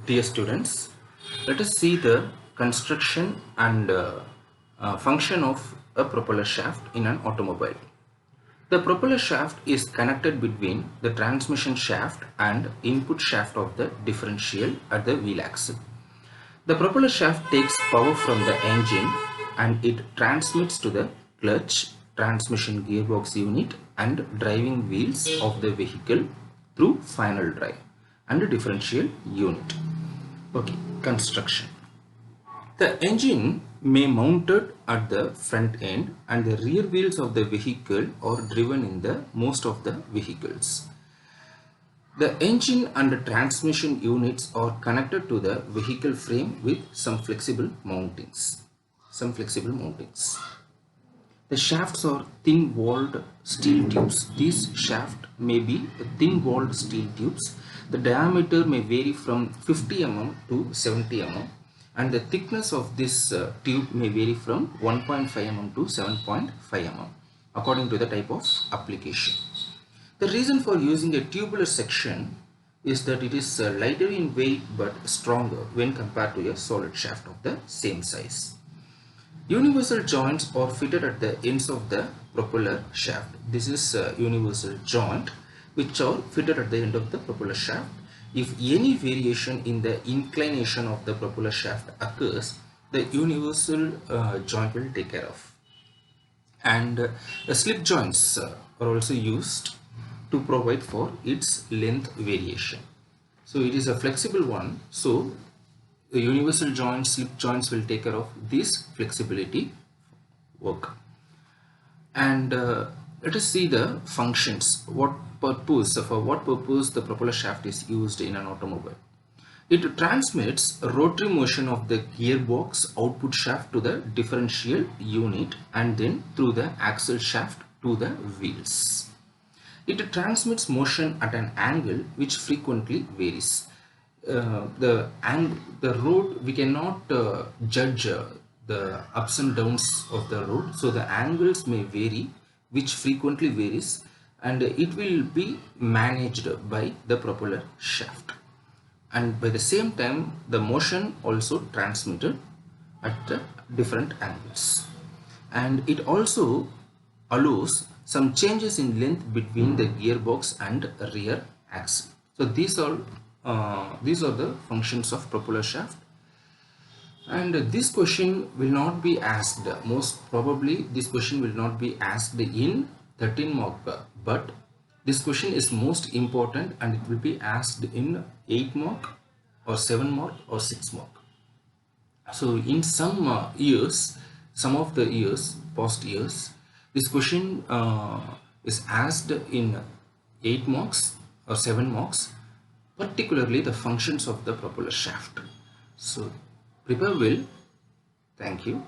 Dear students, let us see the construction and function of a propeller shaft in an automobile. The propeller shaft is connected between the transmission shaft and input shaft of the differential at the wheel axle. The propeller shaft takes power from the engine and it transmits to the clutch, transmission gearbox unit and driving wheels of the vehicle through final drive and a differential unit. Okay, construction. The engine may mounted at the front end and the rear wheels of the vehicle are driven in the most of the vehicles. The engine and the transmission units are connected to the vehicle frame with some flexible mountings. The shafts are thin-walled steel tubes. These shafts may be thin-walled steel tubes. The diameter may vary from 50 mm to 70 mm and the thickness of this tube may vary from 1.5 mm to 7.5 mm according to the type of application. The reason for using a tubular section is that it is lighter in weight but stronger when compared to a solid shaft of the same size. Universal joints are fitted at the ends of the propeller shaft. This is a universal joint which are fitted at the end of the propeller shaft. If any variation in the inclination of the propeller shaft occurs, the universal joint will take care of. And the slip joints are also used to provide for its length variation. So it is a flexible one. So the universal joints, slip joints will take care of this flexibility work. And let us see the functions. For what purpose the propeller shaft is used in an automobile. It transmits rotary motion of the gearbox output shaft to the differential unit and then through the axle shaft to the wheels. It transmits motion at an angle which frequently varies. The road, we cannot judge the ups and downs of the road, so the angles may vary, which frequently varies, and it will be managed by the propeller shaft. And by the same time, the motion also transmitted at the different angles, and it also allows some changes in length between the gearbox and rear axle. So these are the functions of propeller shaft. And this question will not be asked, most probably this question will not be asked in 13 mark, but this question is most important and it will be asked in 8 mark or 7 mark or 6 mark. So in some years, some of the years, past years, this question is asked in 8 marks or 7 marks, particularly the functions of the propeller shaft. So prepare well. Thank you.